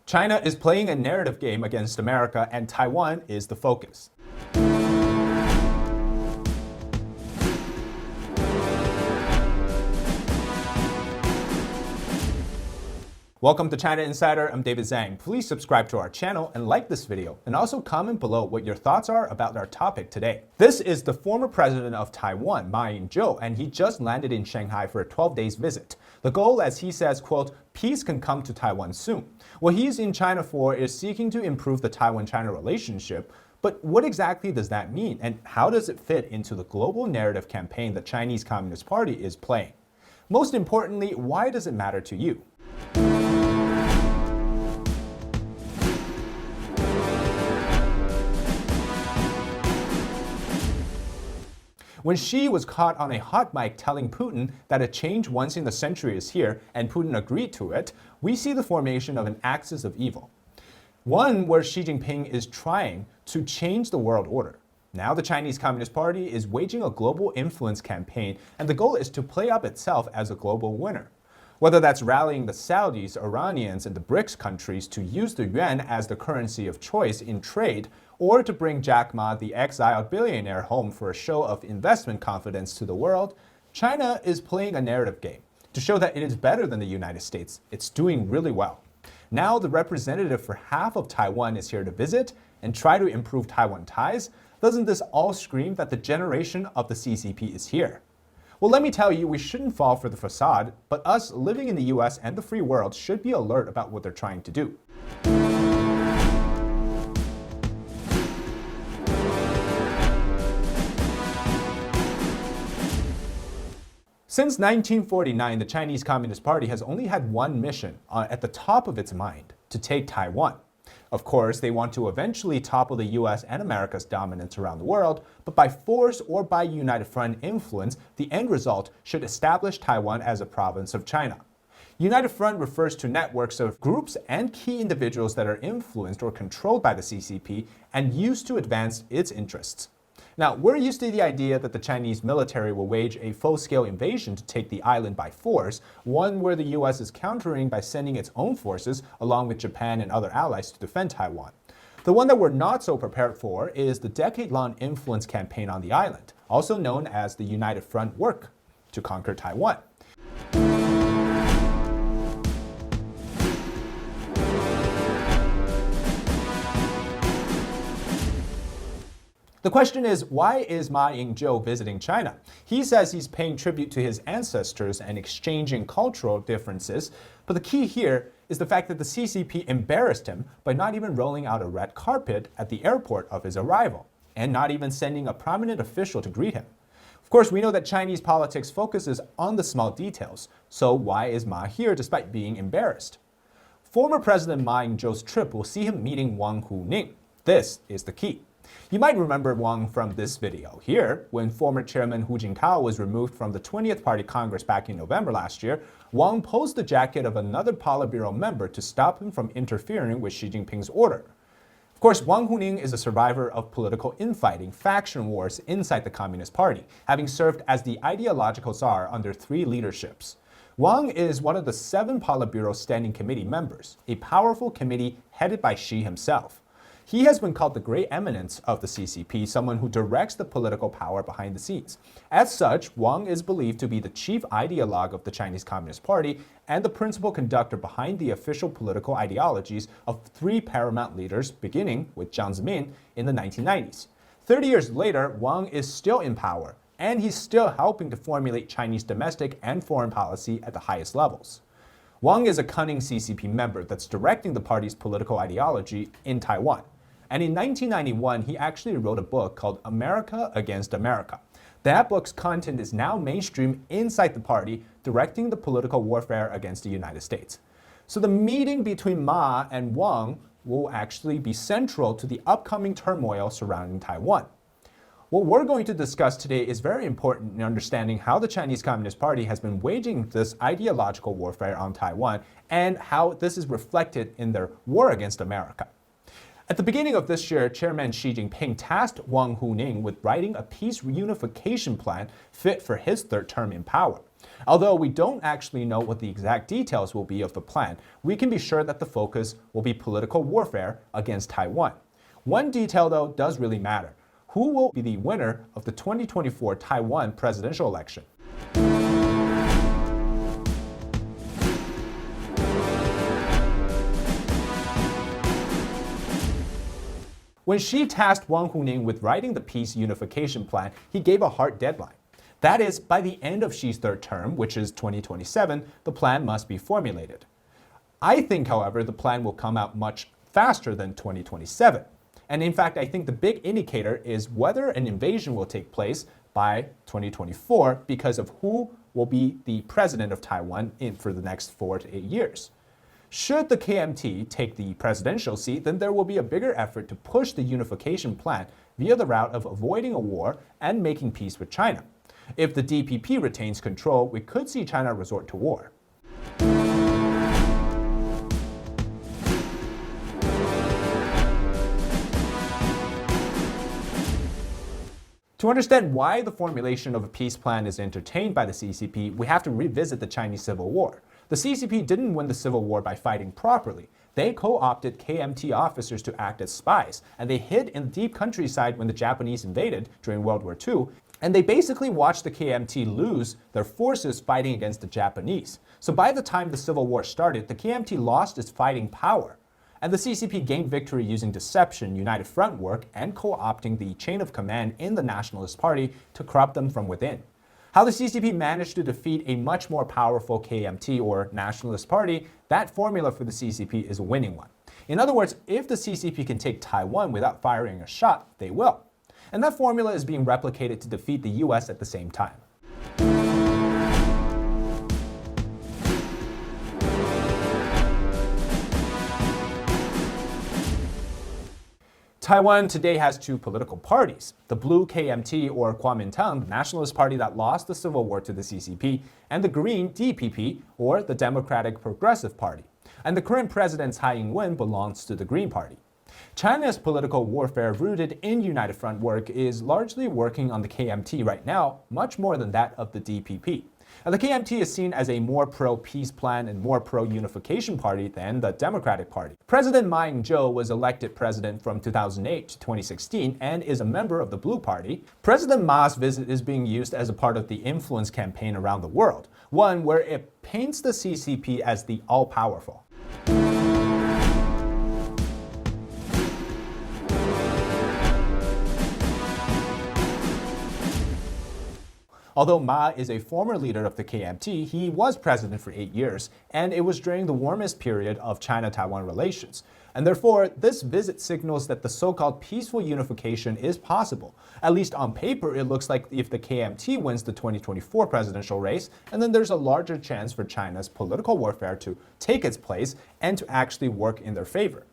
China is playing a narrative game against America, and Taiwan is the focus. Welcome to China Insider, I'm David Zhang. Please subscribe to our channel and like this video, and also comment below what your thoughts are about our topic today. This is the former president of Taiwan, Jeou, and he just landed in Shanghai for a 12-day visit. The goal, as he says, quote, peace can come to Taiwan soon. What he's in China for is seeking to improve the Taiwan-China relationship. But what exactly does that mean, and how does it fit into the global narrative campaign the Chinese Communist Party is playing? Most importantly, why does it matter to you? When Xi was caught on a hot mic telling Putin that a change once in a century is here, and Putin agreed to it, we see the formation of an axis of evil. One where Xi Jinping is trying to change the world order. Now the Chinese Communist Party is waging a global influence campaign, and the goal is to play up itself as a global winner. Whether that's rallying the Saudis, Iranians, and the BRICS countries to use the yuan as the currency of choice in trade, or to bring Jack Ma, the exiled billionaire, home for a show of investment confidence to the world, China is playing a narrative game to show that it is better than the United States. It's doing really well. Now the representative for half of Taiwan is here to visit and try to improve Taiwan ties. Doesn't this all scream that the generation of the CCP is here? Well, let me tell you, we shouldn't fall for the facade, but us living in the US and the free world should be alert about what they're trying to do. Since 1949, the Chinese Communist Party has only had one mission at the top of its mind: to take Taiwan. Of course, they want to eventually topple the US and America's dominance around the world, but by force or by united front influence, the end result should establish Taiwan as a province of China. United Front refers to networks of groups and key individuals that are influenced or controlled by the CCP and used to advance its interests. Now, we're used to the idea that the Chinese military will wage a full-scale invasion to take the island by force, one where the US is countering by sending its own forces along with Japan and other allies to defend Taiwan. The one that we're not so prepared for is the decade-long influence campaign on the island, also known as the United Front work to conquer Taiwan. The question is, why is Jeou visiting China? He says he's paying tribute to his ancestors and exchanging cultural differences, but the key here is the fact that the CCP embarrassed him by not even rolling out a red carpet at the airport of his arrival, and not even sending a prominent official to greet him. Of course, we know that Chinese politics focuses on the small details, so why is Ma here despite being embarrassed? Former President Jeou's trip will see him meeting Wang Huning. This is the key. You might remember Wang from this video. Here, when former chairman Hu Jintao was removed from the 20th Party Congress back in November last year, Wang posed the jacket of another Politburo member to stop him from interfering with Xi Jinping's order. Of course, Wang Huning is a survivor of political infighting, faction wars inside the Communist Party, having served as the ideological czar under 3 leaderships. Wang is one of the 7 Politburo Standing Committee members, a powerful committee headed by Xi himself. He has been called the great eminence of the CCP, someone who directs the political power behind the scenes. As such, Wang is believed to be the chief ideologue of the Chinese Communist Party and the principal conductor behind the official political ideologies of 3 paramount leaders, beginning with Jiang Zemin in the 1990s. 30 years later, Wang is still in power, and he's still helping to formulate Chinese domestic and foreign policy at the highest levels. Wang is a cunning CCP member that's directing the party's political ideology in Taiwan. And in 1991, he actually wrote a book called America Against America. That book's content is now mainstream inside the party, directing the political warfare against the United States. So the meeting between Ma and Wang will actually be central to the upcoming turmoil surrounding Taiwan. What we're going to discuss today is very important in understanding how the Chinese Communist Party has been waging this ideological warfare on Taiwan and how this is reflected in their war against America. At the beginning of this year, Chairman Xi Jinping tasked Wang Huning with writing a peace reunification plan fit for his 3rd term in power. Although we don't actually know what the exact details will be of the plan, we can be sure that the focus will be political warfare against Taiwan. One detail, though, does really matter. Who will be the winner of the 2024 Taiwan presidential election? When Xi tasked Wang Huning with writing the peace unification plan, he gave a hard deadline. That is, by the end of Xi's third term, which is 2027, the plan must be formulated. I think, however, the plan will come out much faster than 2027. And in fact, I think the big indicator is whether an invasion will take place by 2024 because of who will be the president of Taiwan for the next 4 to 8 years. Should the KMT take the presidential seat, then there will be a bigger effort to push the unification plan via the route of avoiding a war and making peace with China. If the DPP retains control, we could see China resort to war. To understand why the formulation of a peace plan is entertained by the CCP, we have to revisit the Chinese Civil War. The CCP didn't win the Civil War by fighting properly. They co-opted KMT officers to act as spies, and they hid in the deep countryside when the Japanese invaded during World War II, and they basically watched the KMT lose their forces fighting against the Japanese. So by the time the Civil War started, the KMT lost its fighting power. And the CCP gained victory using deception, united front work, and co-opting the chain of command in the Nationalist Party to corrupt them from within. How the CCP managed to defeat a much more powerful KMT or Nationalist Party, that formula for the CCP is a winning one. In other words, if the CCP can take Taiwan without firing a shot, they will. And that formula is being replicated to defeat the US at the same time. Taiwan today has two political parties, the blue KMT or Kuomintang, the nationalist party that lost the Civil War to the CCP, and the green DPP or the Democratic Progressive Party. And the current president Tsai Ing-wen belongs to the Green Party. China's political warfare rooted in united front work is largely working on the KMT right now, much more than that of the DPP. Now, the KMT is seen as a more pro-peace plan and more pro-unification party than the Democratic Party. President Jeou was elected president from 2008 to 2016 and is a member of the Blue Party. President Ma's visit is being used as a part of the influence campaign around the world, one where it paints the CCP as the all-powerful. Although Ma is a former leader of the KMT, he was president for 8 years, and it was during the warmest period of China-Taiwan relations. And therefore, this visit signals that the so-called peaceful unification is possible. At least on paper, it looks like if the KMT wins the 2024 presidential race, and then there's a larger chance for China's political warfare to take its place and to actually work in their favor.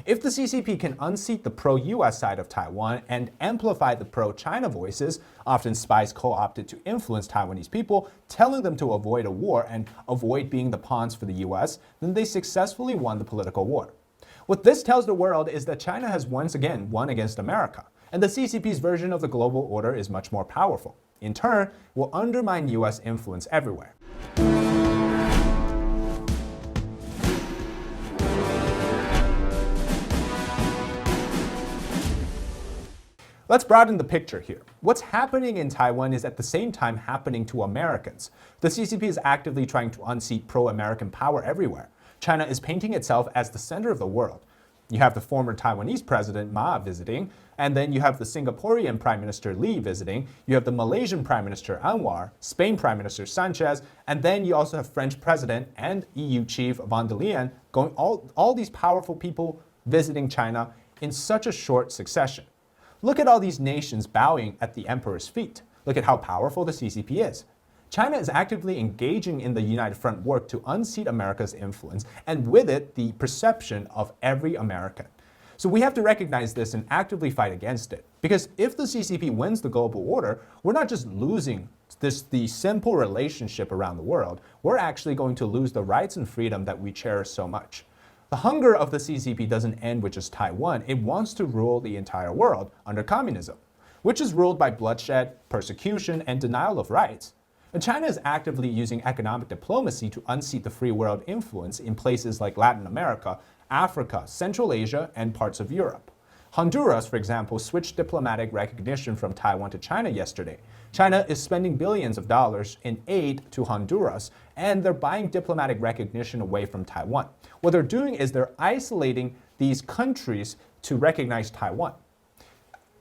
If the CCP can unseat the pro-US side of Taiwan and amplify the pro-China voices, often spies co-opted to influence Taiwanese people, telling them to avoid a war and avoid being the pawns for the US, then they successfully won the political war. What this tells the world is that China has once again won against America, and the CCP's version of the global order is much more powerful. In turn, will undermine US influence everywhere. Let's broaden the picture here. What's happening in Taiwan is at the same time happening to Americans. The CCP is actively trying to unseat pro-American power everywhere. China is painting itself as the center of the world. You have the former Taiwanese president Ma visiting, and then you have the Singaporean Prime Minister Lee visiting, you have the Malaysian Prime Minister Anwar, Spain Prime Minister Sanchez, and then you also have French President and EU Chief von der Leyen going all these powerful people visiting China in such a short succession. Look at all these nations bowing at the emperor's feet. Look at how powerful the CCP is. China is actively engaging in the united front work to unseat America's influence, and with it, the perception of every American. So we have to recognize this and actively fight against it. Because if the CCP wins the global order, we're not just losing the simple relationship around the world, we're actually going to lose the rights and freedom that we cherish so much. The hunger of the CCP doesn't end with just Taiwan. It wants to rule the entire world under communism, which is ruled by bloodshed, persecution, and denial of rights. And China is actively using economic diplomacy to unseat the free world influence in places like Latin America, Africa, Central Asia, and parts of Europe. Honduras, for example, switched diplomatic recognition from Taiwan to China yesterday. China is spending billions of dollars in aid to Honduras, and they're buying diplomatic recognition away from Taiwan. What they're doing is they're isolating these countries to recognize Taiwan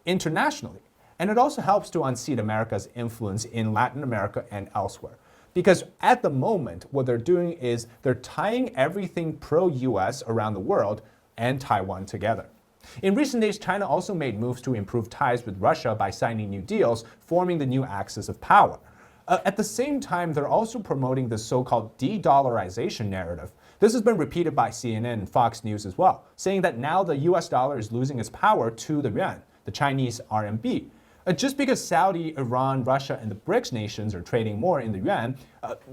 internationally. And it also helps to unseat America's influence in Latin America and elsewhere. Because at the moment, what they're doing is they're tying everything pro-US around the world and Taiwan together. In recent days, China also made moves to improve ties with Russia by signing new deals, forming the new axis of power. At the same time, they're also promoting the so-called de-dollarization narrative. This has been repeated by CNN and Fox News as well, saying that now the US dollar is losing its power to the yuan, the Chinese RMB. Just because Saudi, Iran, Russia, and the BRICS nations are trading more in the yuan,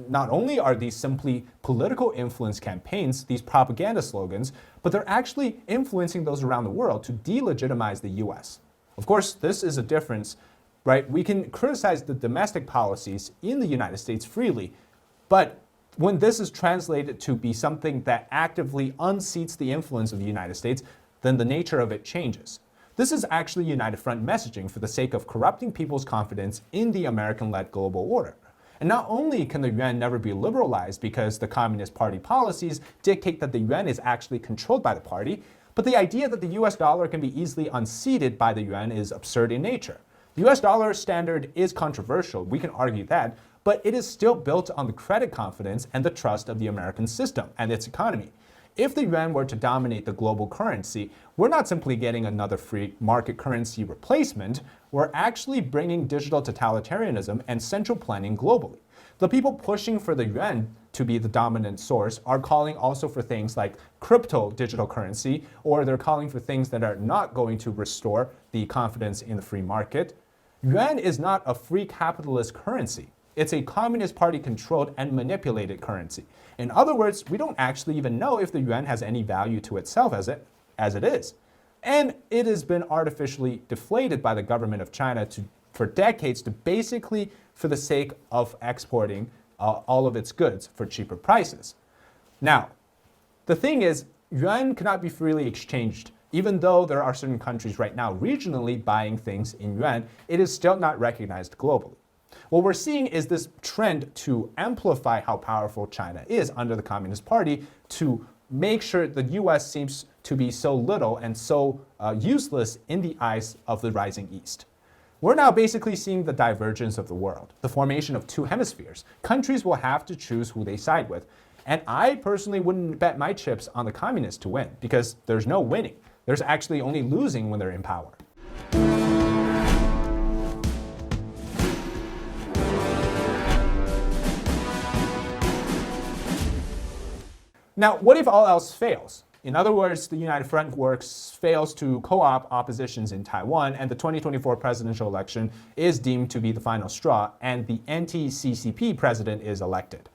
not only are these simply political influence campaigns, these propaganda slogans, but they're actually influencing those around the world to delegitimize the US. Of course, this is a difference, right? We can criticize the domestic policies in the United States freely, but when this is translated to be something that actively unseats the influence of the United States, then the nature of it changes. This is actually United Front messaging for the sake of corrupting people's confidence in the American-led global order. And not only can the yuan never be liberalized because the Communist Party policies dictate that the yuan is actually controlled by the party, but the idea that the US dollar can be easily unseated by the yuan is absurd in nature. The US dollar standard is controversial, we can argue that, but it is still built on the credit confidence and the trust of the American system and its economy. If the yuan were to dominate the global currency, we're not simply getting another free market currency replacement, we're actually bringing digital totalitarianism and central planning globally. The people pushing for the yuan to be the dominant source are calling also for things like crypto digital currency, or they're calling for things that are not going to restore the confidence in the free market. Yuan is not a free capitalist currency. It's a Communist Party controlled and manipulated currency. In other words, we don't actually even know if the yuan has any value to itself as it is. And it has been artificially deflated by the government of China for decades to basically for the sake of exporting all of its goods for cheaper prices. Now, the thing is, yuan cannot be freely exchanged. Even though there are certain countries right now regionally buying things in yuan, it is still not recognized globally. What we're seeing is this trend to amplify how powerful China is under the Communist Party to make sure the US seems to be so little and so useless in the eyes of the rising East. We're now basically seeing the divergence of the world, the formation of two hemispheres. Countries will have to choose who they side with. And I personally wouldn't bet my chips on the communists to win because there's no winning. There's actually only losing when they're in power. Now, what if all else fails? In other words, the United Front fails to co-opt oppositions in Taiwan, and the 2024 presidential election is deemed to be the final straw, and the anti-CCP president is elected.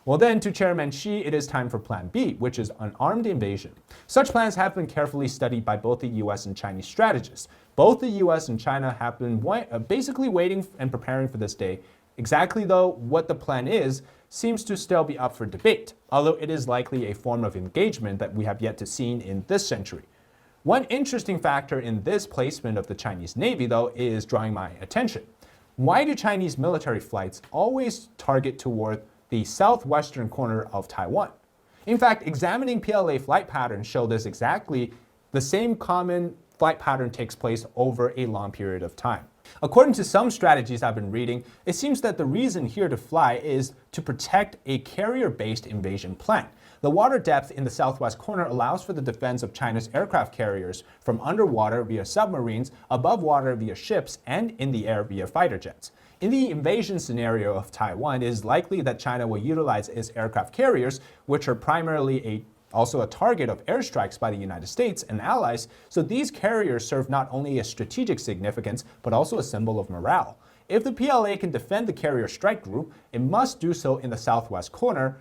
Well then, to Chairman Xi, it is time for Plan B, which is an armed invasion. Such plans have been carefully studied by both the US and Chinese strategists. Both the US and China have been basically waiting and preparing for this day. Exactly, though, what the plan is seems to still be up for debate, although it is likely a form of engagement that we have yet to see in this century. One interesting factor in this placement of the Chinese Navy, though, is drawing my attention. Why do Chinese military flights always target toward the southwestern corner of Taiwan? In fact, examining PLA flight patterns show this exactly. The same common flight pattern takes place over a long period of time. According to some strategies I've been reading, it seems that the reason here to fly is to protect a carrier-based invasion plan. The water depth in the southwest corner allows for the defense of China's aircraft carriers from underwater via submarines, above water via ships, and in the air via fighter jets. In the invasion scenario of Taiwan, it is likely that China will utilize its aircraft carriers, which are primarily also a target of airstrikes by the United States and allies, so these carriers serve not only a strategic significance, but also a symbol of morale. If the PLA can defend the carrier strike group, it must do so in the southwest corner,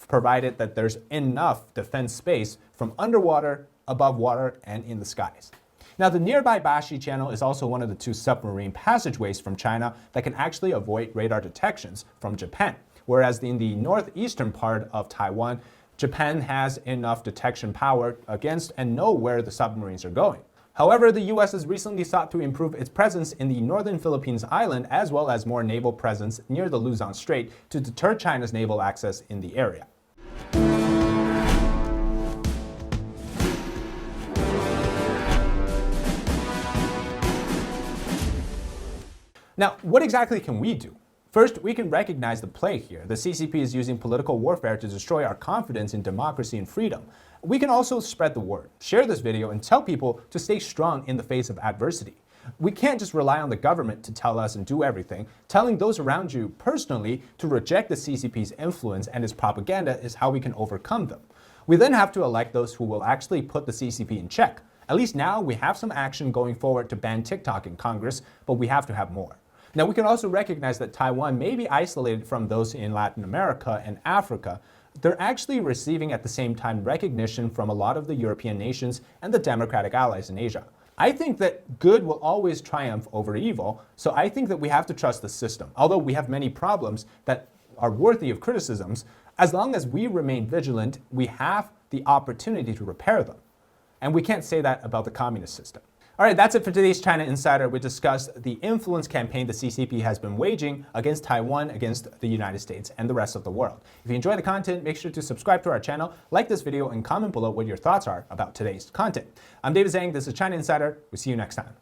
provided that there's enough defense space from underwater, above water, and in the skies. Now, the nearby Bashi Channel is also one of the 2 submarine passageways from China that can actually avoid radar detections from Japan, whereas in the northeastern part of Taiwan, Japan has enough detection power against and know where the submarines are going. However, the US has recently sought to improve its presence in the northern Philippines island as well as more naval presence near the Luzon Strait to deter China's naval access in the area. Now, what exactly can we do? First, we can recognize the play here. The CCP is using political warfare to destroy our confidence in democracy and freedom. We can also spread the word, share this video, and tell people to stay strong in the face of adversity. We can't just rely on the government to tell us and do everything. Telling those around you personally to reject the CCP's influence and its propaganda is how we can overcome them. We then have to elect those who will actually put the CCP in check. At least now we have some action going forward to ban TikTok in Congress, but we have to have more. Now, we can also recognize that Taiwan may be isolated from those in Latin America and Africa. They're actually receiving at the same time recognition from a lot of the European nations and the democratic allies in Asia. I think that good will always triumph over evil, so I think that we have to trust the system. Although we have many problems that are worthy of criticisms, as long as we remain vigilant, we have the opportunity to repair them. And we can't say that about the communist system. All right, that's it for today's China Insider. We discussed the influence campaign the CCP has been waging against Taiwan, against the United States, and the rest of the world. If you enjoy the content, make sure to subscribe to our channel, like this video, and comment below what your thoughts are about today's content. I'm David Zhang. This is China Insider. We'll see you next time.